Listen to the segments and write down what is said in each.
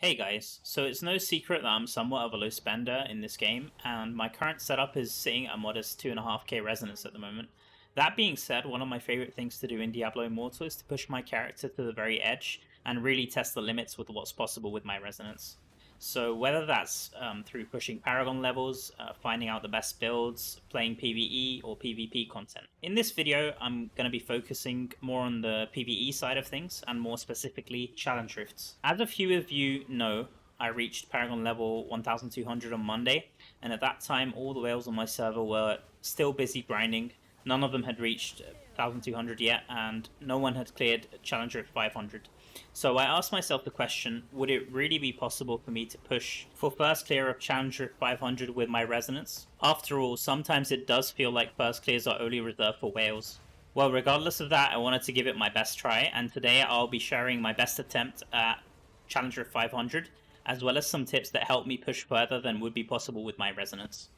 Hey guys, so it's no secret that I'm somewhat of a low spender in this game, and my current setup is sitting at a modest 2.5k resonance at the moment. That being said, one of my favourite things to do in Diablo Immortal is to push my character to the very edge and really test the limits with what's possible with my resonance. So whether that's through pushing Paragon levels, finding out the best builds, playing PvE or PvP content. In this video, I'm going to be focusing more on the PvE side of things and more specifically challenge rifts. As a few of you know, I reached Paragon level 1200 on Monday, and at that time all the whales on my server were still busy grinding. None of them had reached 1200 yet, and no one had cleared Challenge Rift 500. So I asked myself the question, would it really be possible for me to push for first clear of Challenge Rift 500 with my resonance? After all, sometimes it does feel like first clears are only reserved for whales. Well, regardless of that, I wanted to give it my best try, and today I'll be sharing my best attempt at Challenge Rift 500, as well as some tips that help me push further than would be possible with my resonance.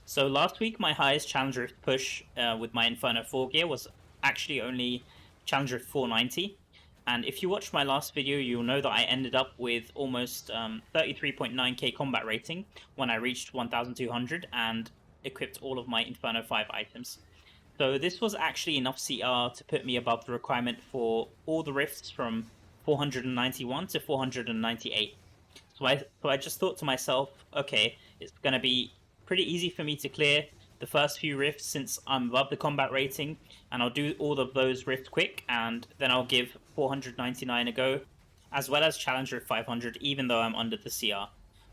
So last week, my highest Challenge Rift push with my Inferno 4 gear was actually only Challenge Rift 490. And if you watched my last video, you'll know that I ended up with almost 33.9k combat rating when I reached 1200 and equipped all of my Inferno 5 items. So this was actually enough CR to put me above the requirement for all the rifts from 491 to 498. So I just thought to myself, okay, it's going to be pretty easy for me to clear the first few rifts since I'm above the combat rating, and I'll do all of those rifts quick, and then I'll give 499 a go, as well as Challenge Rift 500, even though I'm under the CR.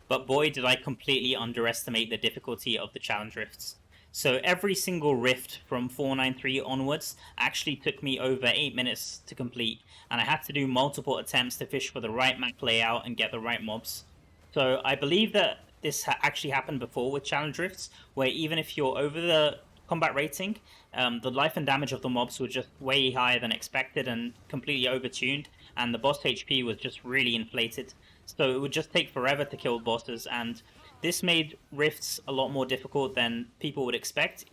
But boy, did I completely underestimate the difficulty of the Challenge Rifts. So every single rift from 493 onwards actually took me over 8 minutes to complete, and I had to do multiple attempts to fish for the right map layout and get the right mobs. So I believe that this actually happened before with challenge rifts, where even if you're over the combat rating, the life and damage of the mobs were just way higher than expected and completely overtuned, and the boss HP was just really inflated. So it would just take forever to kill bosses, and this made rifts a lot more difficult than people would expect.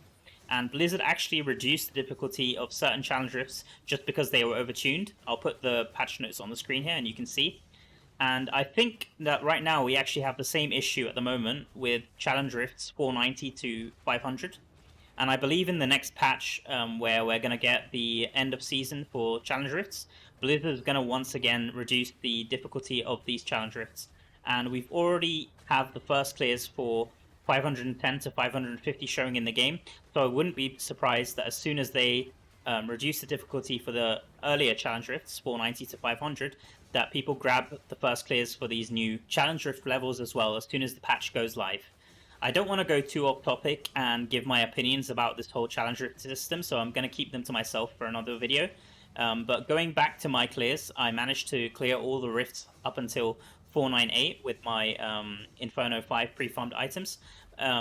And Blizzard actually reduced the difficulty of certain challenge rifts just because they were overtuned. I'll put the patch notes on the screen here and you can see. And I think that right now we actually have the same issue at the moment with Challenge Rifts 490 to 500. And I believe in the next patch, where we're going to get the end of season for Challenge Rifts, Blizzard is going to once again reduce the difficulty of these Challenge Rifts. And we've already have the first clears for 510 to 550 showing in the game. So I wouldn't be surprised that as soon as they reduce the difficulty for the earlier Challenge Rifts, 490 to 500, that people grab the first clears for these new Challenge Rift levels as well as soon as the patch goes live. I don't want to go too off topic and give my opinions about this whole Challenge Rift system, so I'm going to keep them to myself for another video. But going back to my clears, I managed to clear all the rifts up until 498 with my Inferno 5 pre-farmed items,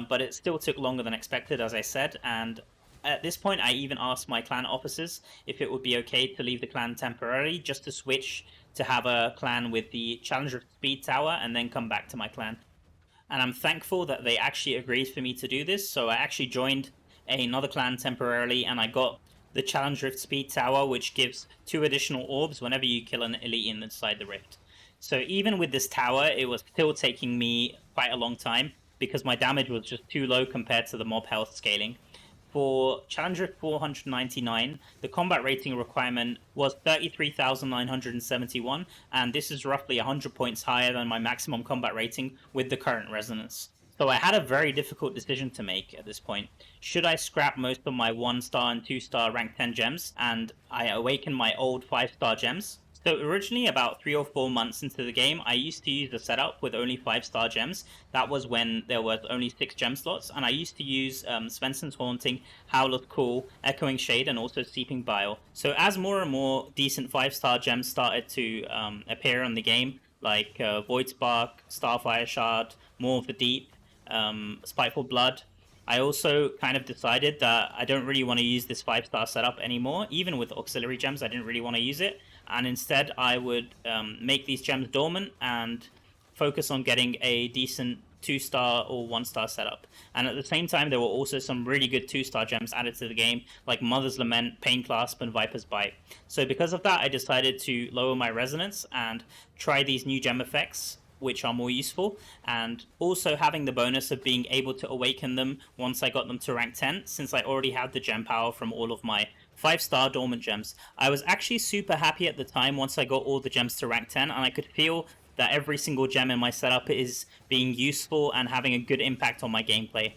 but it still took longer than expected, as I said, and at this point I even asked my clan officers if it would be okay to leave the clan temporarily just to switch to have a clan with the Challenge Rift Speed Tower and then come back to my clan. And I'm thankful that they actually agreed for me to do this, so I actually joined another clan temporarily and I got the Challenge Rift Speed Tower, which gives 2 additional orbs whenever you kill an elite inside the rift. So even with this tower, it was still taking me quite a long time because my damage was just too low compared to the mob health scaling. For Challenge Rift 499, the combat rating requirement was 33,971, and this is roughly 100 points higher than my maximum combat rating with the current resonance. So I had a very difficult decision to make at this point. Should I scrap most of my 1-star and 2-star rank 10 gems, and I awaken my old 5-star gems? So originally, about 3 or 4 months into the game, I used to use the setup with only 5-star gems. That was when there was only 6 gem slots, and I used to use Svensson's Haunting, Howler's Call, Echoing Shade, and also Seeping Bile. So as more and more decent 5-star gems started to appear on the game, like Void Spark, Starfire Shard, More of the Deep, Spiteful Blood, I also kind of decided that I don't really want to use this 5-star setup anymore. Even with auxiliary gems, I didn't really want to use it. And instead, I would make these gems dormant and focus on getting a decent 2-star or 1-star setup. And at the same time, there were also some really good 2-star gems added to the game, like Mother's Lament, Pain Clasp, and Viper's Bite. So because of that, I decided to lower my resonance and try these new gem effects which are more useful, and also having the bonus of being able to awaken them once I got them to rank 10, since I already had the gem power from all of my 5-star dormant gems. I was actually super happy at the time once I got all the gems to rank 10, and I could feel that every single gem in my setup is being useful and having a good impact on my gameplay.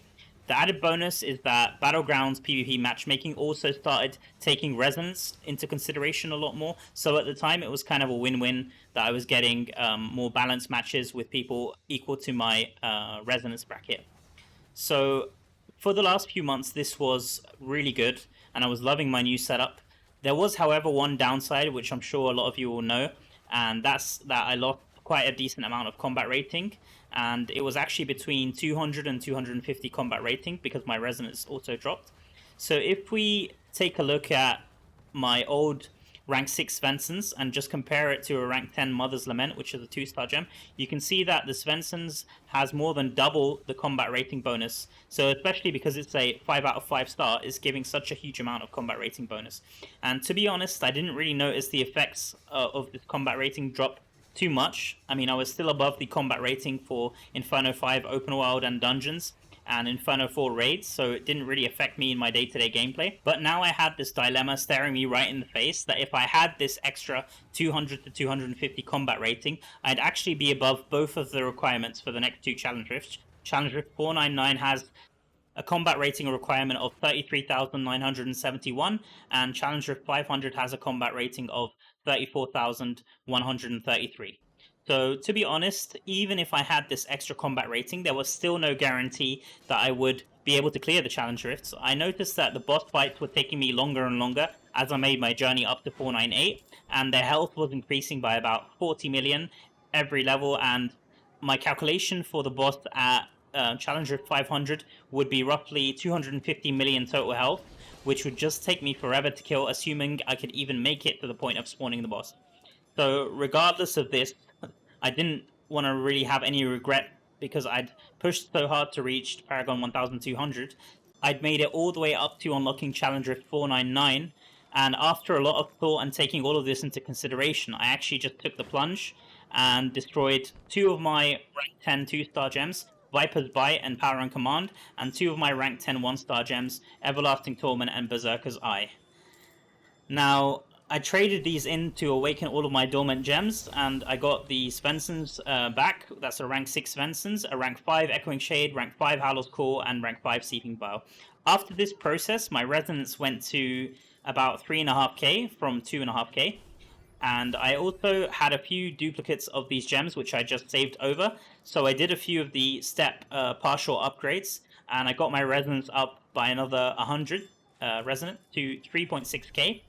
The added bonus is that Battlegrounds PvP matchmaking also started taking resonance into consideration a lot more. So at the time, it was kind of a win-win that I was getting more balanced matches with people equal to my resonance bracket. So for the last few months, this was really good, and I was loving my new setup. There was, however, one downside, which I'm sure a lot of you will know, and that's that I lost quite a decent amount of combat rating, and it was actually between 200 and 250 combat rating because my resonance also dropped. So if we take a look at my old rank 6 Svenssons and just compare it to a rank 10 Mother's Lament, which is a 2-star gem, you can see that the Svenssons has more than double the combat rating bonus. So especially because it's a 5 out of 5 star, it's giving such a huge amount of combat rating bonus. And to be honest, I didn't really notice the effects of this combat rating drop too much. I mean, I was still above the combat rating for Inferno 5 open world and dungeons and Inferno 4 raids, so it didn't really affect me in my day-to-day gameplay. But now I had this dilemma staring me right in the face that if I had this extra 200 to 250 combat rating, I'd actually be above both of the requirements for the next 2 challenge rifts. Challenge Rift 499 has a combat rating requirement of 33,971, and Challenge Rift 500 has a combat rating of 34,133. So to be honest, even if I had this extra combat rating, there was still no guarantee that I would be able to clear the challenge rifts. I noticed that the boss fights were taking me longer and longer as I made my journey up to 498, and their health was increasing by about 40 million every level, and my calculation for the boss at challenge rift 500 would be roughly 250 million total health, which would just take me forever to kill, assuming I could even make it to the point of spawning the boss. So regardless of this, I didn't want to really have any regret because I'd pushed so hard to reach Paragon 1200. I'd made it all the way up to unlocking Challenge Rift 499, and after a lot of thought and taking all of this into consideration, I actually just took the plunge and destroyed 2 of my rank 10 2-star gems, Viper's Bite and Power and Command, and 2 of my rank 10 1-star gems, Everlasting Torment and Berserker's Eye. Now, I traded these in to awaken all of my dormant gems, and I got the Svenssons back. That's a rank 6 Svenssons, a rank 5 Echoing Shade, rank 5 Howler's Call, and rank 5 Seeping Bow. After this process, my resonance went to about 3.5k from 2.5k. And I also had a few duplicates of these gems, which I just saved over. So I did a few of the step partial upgrades, and I got my resonance up by another 100 resonance to 3.6k,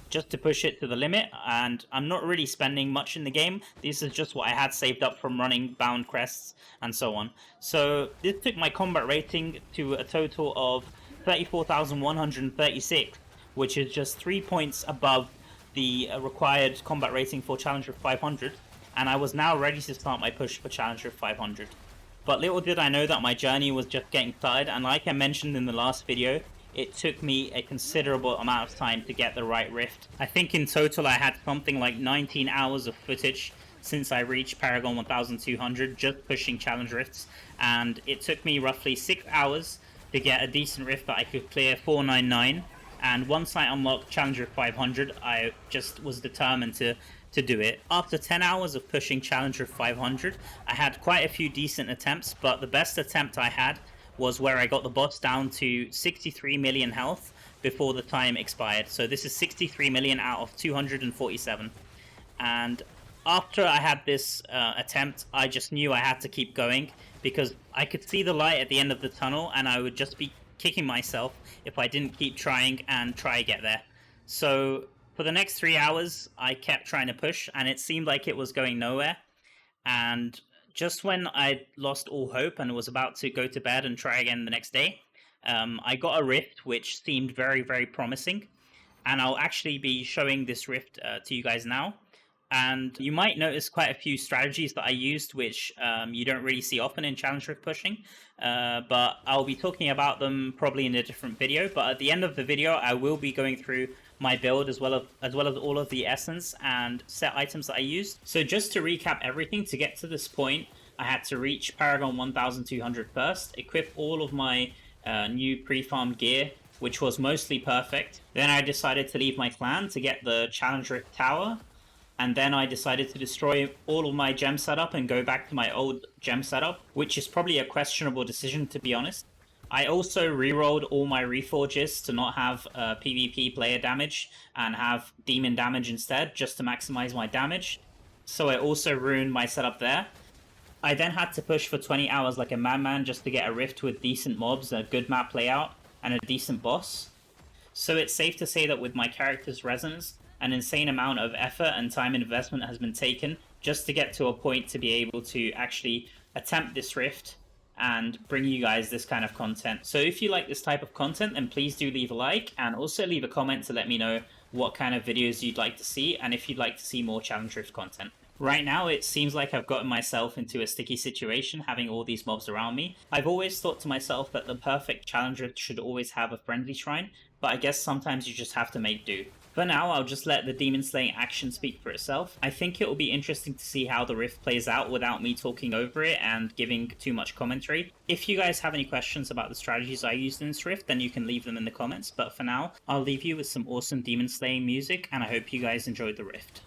just to push it to the limit. And I'm not really spending much in the game. This is just what I had saved up from running bound crests and so on. So this took my combat rating to a total of 34,136, which is just 3 points above the required combat rating for Challenger 500, and I was now ready to start my push for Challenger 500. But little did I know that my journey was just getting started, and like I mentioned in the last video, it took me a considerable amount of time to get the right rift. I think in total I had something like 19 hours of footage since I reached Paragon 1200 just pushing challenge rifts, and it took me roughly 6 hours to get a decent rift that I could clear 499. And once I unlocked Challenger 500, I just was determined to do it. After 10 hours of pushing Challenger 500, I had quite a few decent attempts, but the best attempt I had was where I got the boss down to 63 million health before the time expired. So this is 63 million out of 247. And after I had this attempt, I just knew I had to keep going because I could see the light at the end of the tunnel, and I would just be kicking myself if I didn't keep trying and try to get there. So for the next 3 hours, I kept trying to push, and it seemed like it was going nowhere. And just when I lost all hope and was about to go to bed and try again the next day, I got a rift which seemed very, very promising. And I'll actually be showing this rift to you guys now. And you might notice quite a few strategies that I used, which you don't really see often in challenge rift pushing. But I'll be talking about them probably in a different video. But at the end of the video, I will be going through my build as well as all of the essence and set items that I used. So just to recap everything, to get to this point, I had to reach Paragon 1200 first, equip all of my new pre-farmed gear, which was mostly perfect. Then I decided to leave my clan to get the challenge rift tower. And then I decided to destroy all of my gem setup and go back to my old gem setup, which is probably a questionable decision, to be honest. I also rerolled all my Reforges to not have PvP player damage and have demon damage instead, just to maximize my damage. So I also ruined my setup there. I then had to push for 20 hours like a madman just to get a rift with decent mobs, a good map layout, and a decent boss. So it's safe to say that with my character's resonance, an insane amount of effort and time investment has been taken just to get to a point to be able to actually attempt this rift and bring you guys this kind of content. So if you like this type of content, then please do leave a like and also leave a comment to let me know what kind of videos you'd like to see and if you'd like to see more challenge rift content. Right now, it seems like I've gotten myself into a sticky situation having all these mobs around me. I've always thought to myself that the perfect challenger should always have a friendly shrine, but I guess sometimes you just have to make do. For now, I'll just let the demon slaying action speak for itself. I think it will be interesting to see how the rift plays out without me talking over it and giving too much commentary. If you guys have any questions about the strategies I used in this rift, then you can leave them in the comments, but for now, I'll leave you with some awesome demon slaying music, and I hope you guys enjoyed the rift.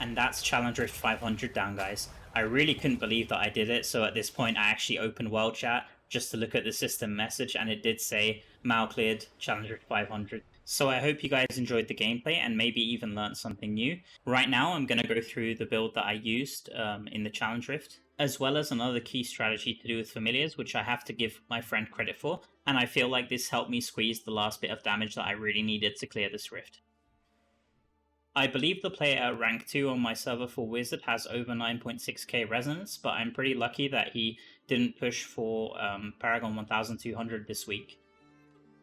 And that's Challenge Rift 500 down, guys. I really couldn't believe that I did it, so at this point I actually opened World Chat just to look at the system message, and it did say Mal cleared Challenge Rift 500. So I hope you guys enjoyed the gameplay and maybe even learned something new. Right now I'm going to go through the build that I used in the Challenge Rift, as well as another key strategy to do with familiars, which I have to give my friend credit for, and I feel like this helped me squeeze the last bit of damage that I really needed to clear this rift. I believe the player at rank 2 on my server for Wizard has over 9.6k resonance, but I'm pretty lucky that he didn't push for Paragon 1200 this week.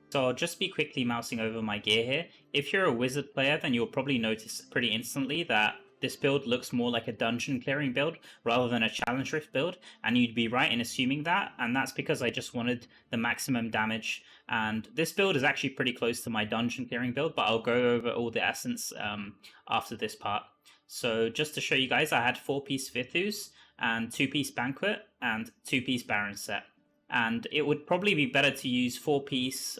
So I'll just be quickly mousing over my gear here. If you're a Wizard player, then you'll probably notice pretty instantly that this build looks more like a dungeon clearing build rather than a challenge rift build, and you'd be right in assuming that, and that's because I just wanted the maximum damage. And this build is actually pretty close to my dungeon clearing build, but I'll go over all the essence after this part. So just to show you guys, I had 4-piece Vithus and 2-piece Banquet and 2-piece Baron set. And it would probably be better to use 4-piece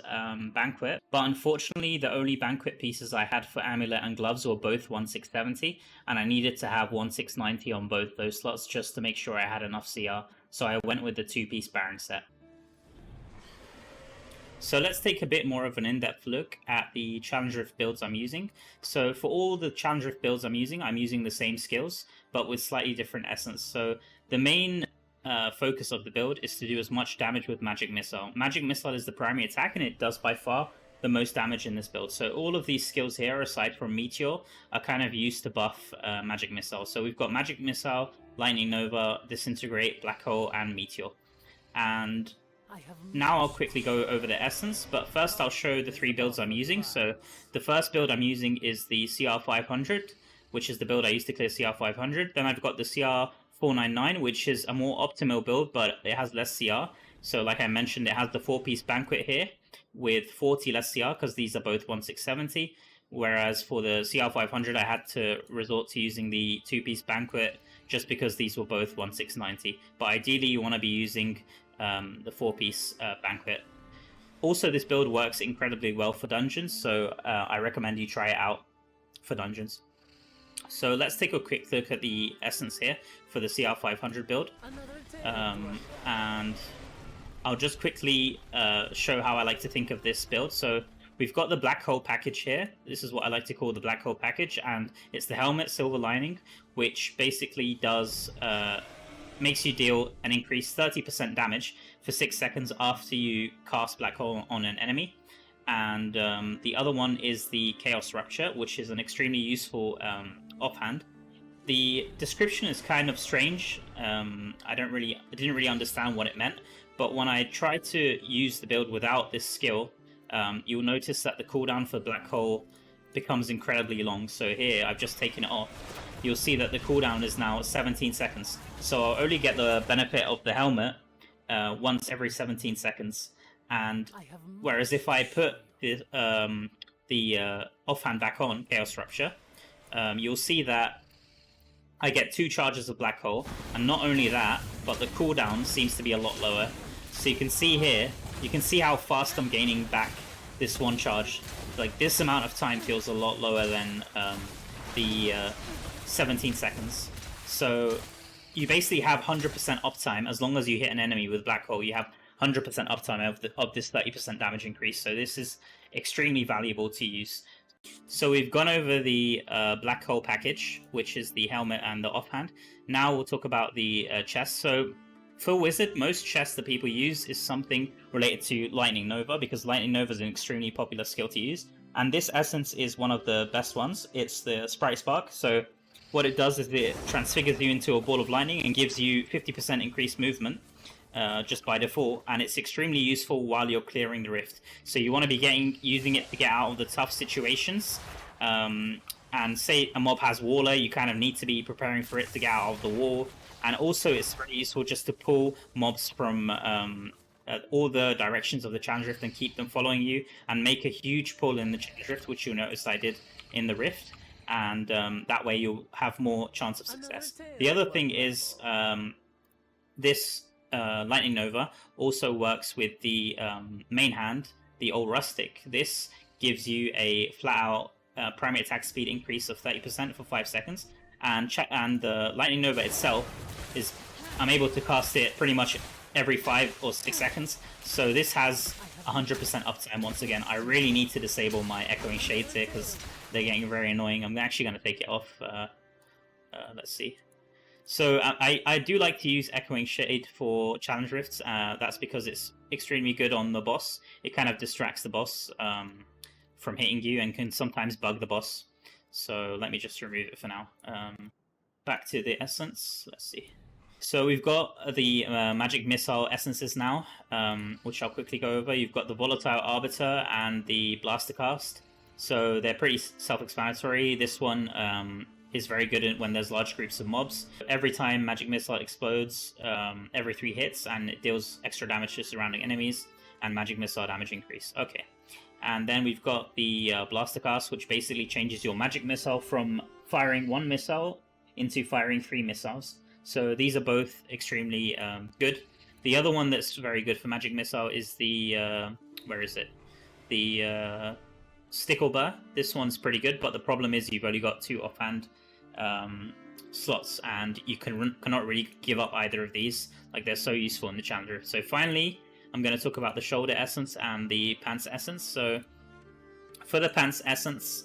Banquet, but unfortunately the only Banquet pieces I had for Amulet and Gloves were both 1670, and I needed to have 1690 on both those slots just to make sure I had enough CR, so I went with the 2-piece Baron set. So let's take a bit more of an in-depth look at the Challenge Rift builds I'm using. So for all the Challenge Rift builds I'm using the same skills, but with slightly different essence. So the main focus of the build is to do as much damage with Magic Missile. Magic Missile is the primary attack, and it does by far the most damage in this build. So all of these skills here, aside from Meteor, are kind of used to buff Magic Missile. So we've got Magic Missile, Lightning Nova, Disintegrate, Black Hole, and Meteor. And now I'll quickly go over the essence, but first I'll show the 3 builds I'm using. So the first build I'm using is the CR500, which is the build I used to clear CR500. Then I've got the CR499, which is a more optimal build, but it has less CR. So like I mentioned, it has the 4-piece Banquet here with 40 less CR because these are both 1670. Whereas for the CR500, I had to resort to using the 2-piece Banquet just because these were both 1690. But ideally, you want to be using the 4-piece Banquet. Also, this build works incredibly well for dungeons, so I recommend you try it out for dungeons. So let's take a quick look at the essence here for the CR500 build. And I'll just quickly show how I like to think of this build. So we've got the Black Hole package here. This is what I like to call the Black Hole package, and it's the Helmet Silver Lining, which basically does makes you deal an increased 30% damage for 6 seconds after you cast Black Hole on an enemy. And the other one is the Chaos Rupture, which is an extremely useful offhand. The description is kind of strange. I didn't really understand what it meant, but when I tried to use the build without this skill, you'll notice that the cooldown for Black Hole becomes incredibly long. So here, I've just taken it off. You'll see that the cooldown is now 17 seconds. So I'll only get the benefit of the helmet once every 17 seconds. And whereas if I put the offhand back on, Chaos Rupture, you'll see that I get 2 charges of Black Hole. And not only that, but the cooldown seems to be a lot lower. So you can see here, you can see how fast I'm gaining back this 1 charge. Like, this amount of time feels a lot lower than the 17 seconds. So you basically have 100% uptime as long as you hit an enemy with Black Hole. You have 100% uptime of this 30% damage increase. So this is extremely valuable to use. So we've gone over the Black Hole package, which is the helmet and the offhand. Now we'll talk about the chest. So for Wizard, most chests that people use is something related to Lightning Nova, because Lightning Nova is an extremely popular skill to use. And this essence is one of the best ones. It's the Sprite Spark. So what it does is it transfigures you into a ball of lightning and gives you 50% increased movement just by default, and it's extremely useful while you're clearing the rift. So you want to be using it to get out of the tough situations. And say a mob has Waller, you kind of need to be preparing for it to get out of the wall. And also it's very useful just to pull mobs from all the directions of the challenge rift and keep them following you, and make a huge pull in the challenge rift, which you'll notice I did in the rift. And that way you'll have more chance of success. The other thing is this Lightning Nova also works with the main hand, the Old Rustic. This gives you a flat out primary attack speed increase of 30% for 5 seconds. and the Lightning Nova itself is, I'm able to cast it pretty much every 5 or 6 seconds. So this has 100% uptime once again. I really need to disable my Echoing Shades here because they're getting very annoying. I'm actually going to take it off. Let's see. So I do like to use Echoing Shade for Challenge Rifts. That's because it's extremely good on the boss. It kind of distracts the boss from hitting you and can sometimes bug the boss. So let me just remove it for now. Back to the essence. Let's see. So we've got the Magic Missile essences now, which I'll quickly go over. You've got the Volatile Arbiter and the Blaster Cast. So they're pretty self-explanatory. This one is very good when there's large groups of mobs. Every time Magic Missile explodes, every 3 hits, and it deals extra damage to surrounding enemies, and Magic Missile damage increase. Okay. And then we've got the Blaster Cast, which basically changes your Magic Missile from firing 1 missile into firing 3 missiles. So these are both extremely good. The other one that's very good for Magic Missile is the... where is it? The Sticklebear. This one's pretty good, but the problem is you've only got 2 offhand slots, and you cannot really give up either of these. Like, they're so useful in the Challenger. So finally, I'm going to talk about the Shoulder Essence and the Pants Essence. So for the Pants Essence,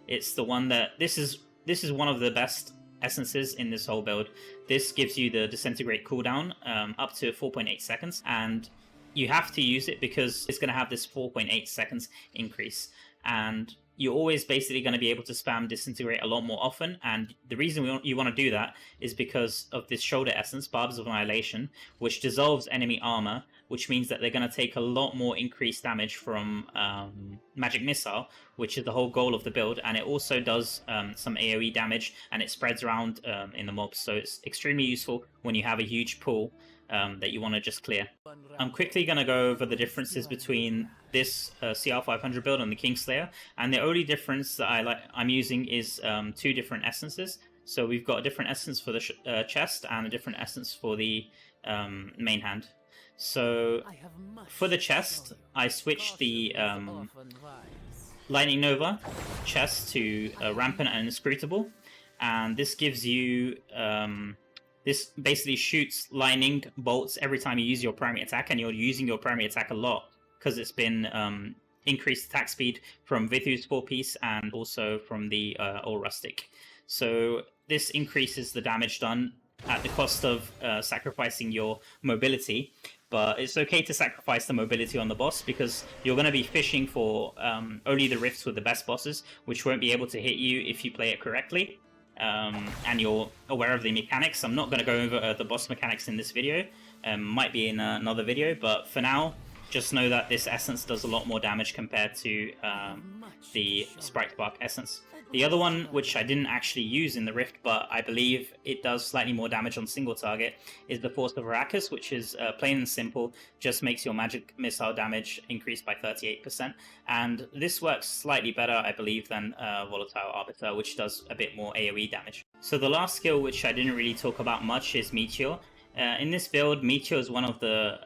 it's the one that... This is one of the best essences in this whole build. This gives you the Disintegrate cooldown up to 4.8 seconds, and you have to use it because it's going to have this 4.8 seconds increase, and you're always basically going to be able to spam Disintegrate a lot more often. And the reason you want to do that is because of this Shoulder Essence, Barbs of Annihilation, which dissolves enemy armor, which means that they're going to take a lot more increased damage from Magic Missile, which is the whole goal of the build, and it also does some AoE damage, and it spreads around in the mobs, so it's extremely useful when you have a huge pool that you want to just clear. I'm quickly going to go over the differences between this CR500 build and the Kingslayer, and the only difference that I'm using is 2 different essences. So we've got a different essence for the chest and a different essence for the main hand. So for the chest, I switched the Lightning Nova chest to Rampant and Inscrutable, and this gives you... this basically shoots lightning bolts every time you use your primary attack, and you're using your primary attack a lot because it's been increased attack speed from Vithu's 4-piece and also from the All Rustic. So this increases the damage done at the cost of sacrificing your mobility, but it's okay to sacrifice the mobility on the boss because you're going to be fishing for only the rifts with the best bosses, which won't be able to hit you if you play it correctly. And you're aware of the mechanics. I'm not going to go over the boss mechanics in this video, might be in another video, but for now, just know that this essence does a lot more damage compared to the Sprite Bark essence. The other one, which I didn't actually use in the Rift, but I believe it does slightly more damage on single target, is the Force of Arrakis, which is plain and simple, just makes your Magic Missile damage increase by 38%. And this works slightly better, I believe, than Volatile Arbiter, which does a bit more AoE damage. So the last skill, which I didn't really talk about much, is Meteor. In this build, Meteor is one of the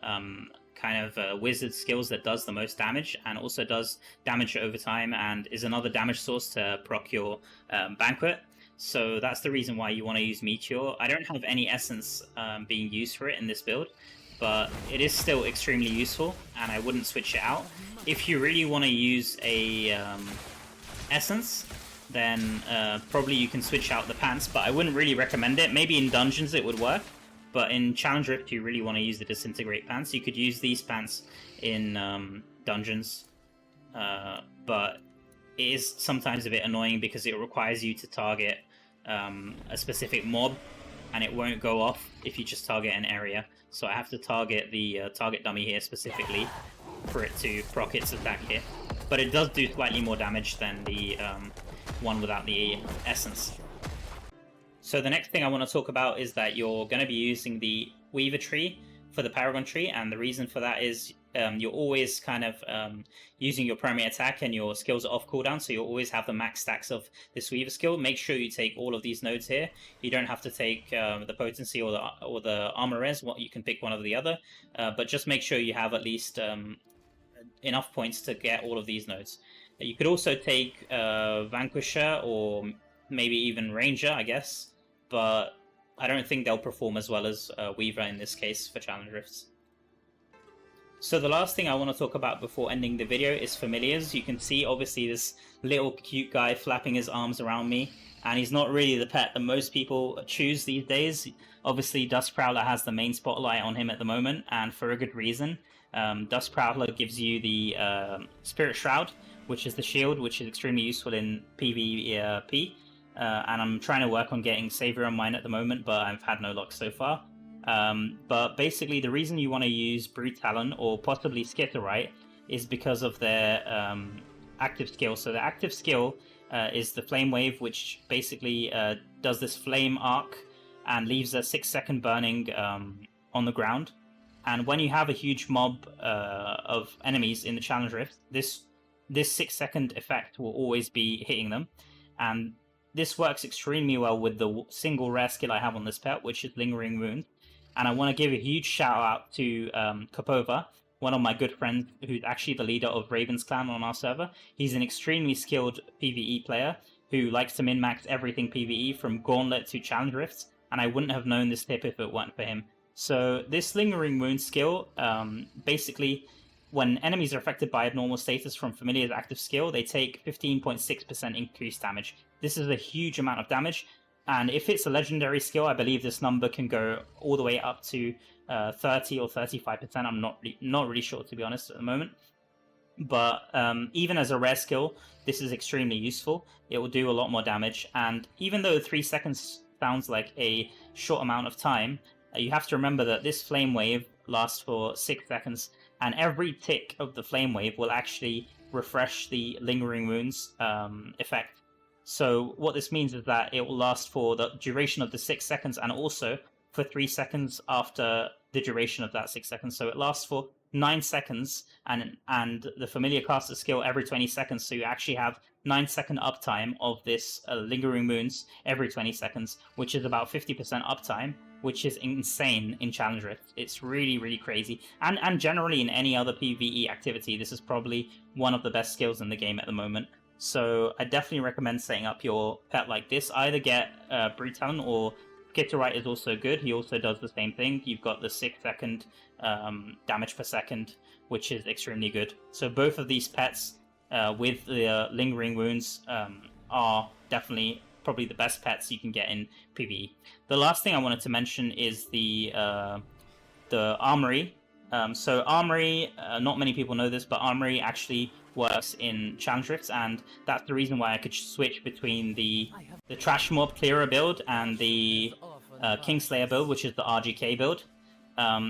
kind of wizard skills that does the most damage, and also does damage over time, and is another damage source to proc your Banquet. So that's the reason why you want to use Meteor. I don't have any essence being used for it in this build, but it is still extremely useful, and I wouldn't switch it out. If you really want to use a essence, then probably you can switch out the pants, but I wouldn't really recommend it. Maybe in dungeons it would work, but in Challenge Rift, you really want to use the Disintegrate pants. You could use these pants in dungeons, but it is sometimes a bit annoying because it requires you to target a specific mob, and it won't go off if you just target an area. So I have to target the target dummy here specifically for it to proc its attack here. But it does do slightly more damage than the one without the essence. So the next thing I want to talk about is that you're going to be using the Weaver tree for the Paragon tree, and the reason for that is you're always kind of using your primary attack and your skills are off cooldown, so you'll always have the max stacks of this Weaver skill. Make sure you take all of these nodes here. You don't have to take the potency or the armor res. You can pick one or the other, but just make sure you have at least enough points to get all of these nodes. You could also take Vanquisher or maybe even Ranger, I guess. But I don't think they'll perform as well as Weaver in this case for Challenge Rifts. So the last thing I want to talk about before ending the video is familiars. You can see obviously this little cute guy flapping his arms around me, and he's not really the pet that most people choose these days. Obviously Dust Prowler has the main spotlight on him at the moment, and for a good reason. Dust Prowler gives you the Spirit Shroud, which is the shield, which is extremely useful in PvP, and I'm trying to work on getting Savior on mine at the moment, but I've had no luck so far. But basically the reason you want to use Brute Talon or possibly Skitterite is because of their active skill. So the active skill is the Flame Wave, which basically does this flame arc and leaves a 6-second burning on the ground. And when you have a huge mob of enemies in the Challenge Rift, this 6-second effect will always be hitting them. And this works extremely well with the single rare skill I have on this pet, which is Lingering Wound. And I want to give a huge shout out to Kopova, one of my good friends who's actually the leader of Raven's Clan on our server. He's an extremely skilled PvE player who likes to min-max everything PvE from Gauntlet to Challenge Rifts, and I wouldn't have known this tip if it weren't for him. So this Lingering Wound skill, basically, when enemies are affected by abnormal status from Familiar's active skill, they take 15.6% increased damage. This is a huge amount of damage, and if it's a legendary skill, I believe this number can go all the way up to 30 or 35%. I'm not really sure, to be honest, at the moment. But even as a rare skill, this is extremely useful. It will do a lot more damage, and even though 3 seconds sounds like a short amount of time, you have to remember that this Flame Wave lasts for 6 seconds, and every tick of the Flame Wave will actually refresh the Lingering Wounds effect. So what this means is that it will last for the duration of the 6 seconds, and also for 3 seconds after the duration of that 6 seconds. So it lasts for 9 seconds, and the Familiar casts a skill every 20 seconds, so you actually have 9-second uptime of this Lingering Wounds every 20 seconds, which is about 50% uptime, which is insane in Challenge Rift. It's really, really crazy. And generally in any other PvE activity, this is probably one of the best skills in the game at the moment. So I definitely recommend setting up your pet like this. Either get Brute Talon, or Skitterite is also good. He also does the same thing. You've got the 6-second damage per second, which is extremely good. So both of these pets with the Lingering Wounds are definitely probably the best pets you can get in PvE. The last thing I wanted to mention is the Armory. So Armory, not many people know this, but Armory actually works in Challenge Rifts, and that's the reason why I could switch between the Trash Mob Clearer build and the Kingslayer build, which is the RGK build.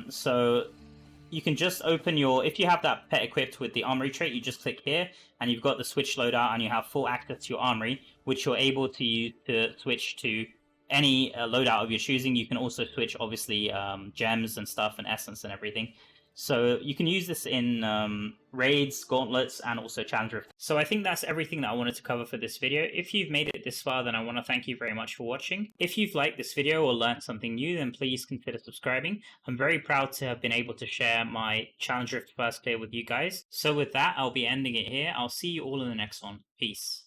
So you can just open if you have that pet equipped with the Armory trait, you just click here, and you've got the switch loadout, and you have full access to your Armory, which you're able to use to switch to any loadout of your choosing. You can also switch, obviously, gems and stuff, and essence and everything. So you can use this in raids, gauntlets, and also Challenge Rift. So I think that's everything that I wanted to cover for this video. If you've made it this far, then I want to thank you very much for watching. If you've liked this video or learned something new, then please consider subscribing. I'm very proud to have been able to share my Challenge Rift first clear with you guys. So with that, I'll be ending it here. I'll see you all in the next one. Peace.